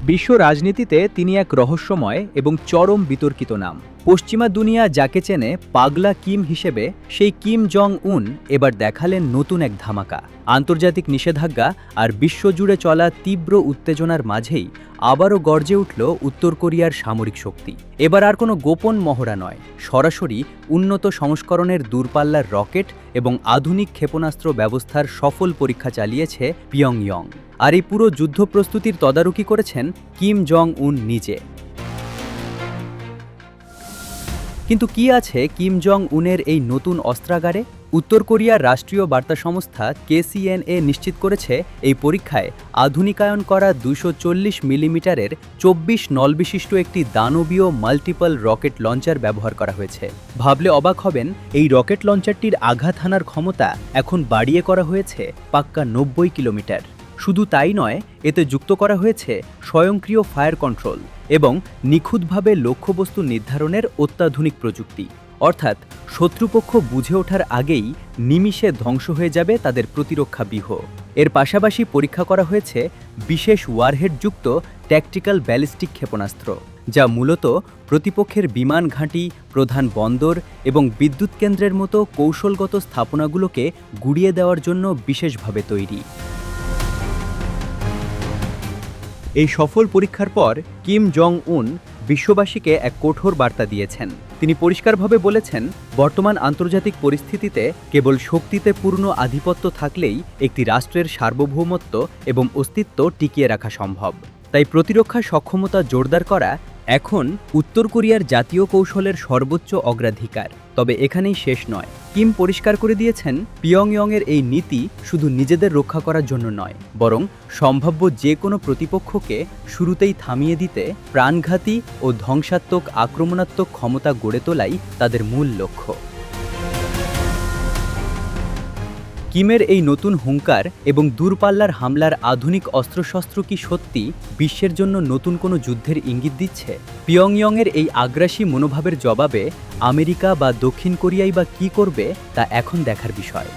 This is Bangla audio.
বিশ্ব রাজনীতিতে তিনি এক রহস্যময় এবং চরম বিতর্কিত নাম। পশ্চিমা দুনিয়া যাকে চেনে পাগলা কিম হিসেবে, সেই কিম জং উন এবার দেখালেন নতুন এক ধামাকা। আন্তর্জাতিক নিষেধাজ্ঞা আর বিশ্বজুড়ে চলা তীব্র উত্তেজনার মাঝেই আবারও গর্জে উঠল উত্তর কোরিয়ার সামরিক শক্তি। এবার আর কোনো গোপন মহড়া নয়, সরাসরি উন্নত সংস্করণের দূরপাল্লার রকেট এবং আধুনিক ক্ষেপণাস্ত্র ব্যবস্থার সফল পরীক্ষা চালিয়েছে পিয়ংইয়ং। আর এই পুরো যুদ্ধ প্রস্তুতির তদারকি করেছেন কিম জং উন নিজে। কিন্তু কি আছে কিম জং উনের এই নতুন অস্ত্রাগারে? উত্তর কোরিয়ার রাষ্ট্রীয় বার্তা সংস্থা KCNA নিশ্চিত করেছে, এই পরীক্ষায় আধুনিকায়ন করা 240 মিলিমিটারের 24 নল বিশিষ্ট একটি দানবীয় মাল্টিপল রকেট লঞ্চার ব্যবহার করা হয়েছে। ভাবলে অবাক হবেন, এই রকেট লঞ্চারটির আঘাত হানার ক্ষমতা এখন বাড়িয়ে করা হয়েছে পাক্কা 90 কিলোমিটার। শুধু তাই নয়, এতে যুক্ত করা হয়েছে স্বয়ংক্রিয় ফায়ার কন্ট্রোল এবং নিখুঁতভাবে লক্ষ্যবস্তু নির্ধারণের অত্যাধুনিক প্রযুক্তি। অর্থাৎ শত্রুপক্ষ বুঝে ওঠার আগেই নিমিষে ধ্বংস হয়ে যাবে তাদের প্রতিরক্ষা ব্যূহ। এর পাশাপাশি পরীক্ষা করা হয়েছে বিশেষ ওয়ারহেডযুক্ত ট্যাকটিক্যাল ব্যালিস্টিক ক্ষেপণাস্ত্র, যা মূলত প্রতিপক্ষের বিমান ঘাঁটি, প্রধান বন্দর এবং বিদ্যুৎ কেন্দ্রের মতো কৌশলগত স্থাপনাগুলোকে গুড়িয়ে দেওয়ার জন্য বিশেষভাবে তৈরি। এই সফল পরীক্ষার পর কিম জং উন বিশ্ববাসীকে এক কঠোর বার্তা দিয়েছেন। তিনি পরিষ্কারভাবে বলেছেন, বর্তমান আন্তর্জাতিক পরিস্থিতিতে কেবল শক্তিতে পূর্ণ আধিপত্য থাকলেই একটি রাষ্ট্রের সার্বভৌমত্ব এবং অস্তিত্ব টিকিয়ে রাখা সম্ভব। তাই প্রতিরক্ষা সক্ষমতা জোরদার করা এখন উত্তর কোরিয়ার জাতীয় কৌশলের সর্বোচ্চ অগ্রাধিকার। তবে এখানেই শেষ নয়। কিম পরিষ্কার করে দিয়েছেন, পিয়ংইয়ংয়ের এই নীতি শুধু নিজেদের রক্ষা করার জন্য নয়, বরং সম্ভাব্য যে কোনো প্রতিপক্ষকে শুরুতেই থামিয়ে দিতে প্রাণঘাতী ও ধ্বংসাত্মক আক্রমণাত্মক ক্ষমতা গড়ে তোলাই তাদের মূল লক্ষ্য। কিমের এই নতুন হুঙ্কার এবং দূরপাল্লার হামলার আধুনিক অস্ত্রশস্ত্র কি সত্যি বিশ্বের জন্য নতুন কোনো যুদ্ধের ইঙ্গিত দিচ্ছে? পিয়ংইয়ংয়ের এই আগ্রাসী মনোভাবের জবাবে আমেরিকা বা দক্ষিণ কোরিয়াই বা কী করবে, তা এখন দেখার বিষয়।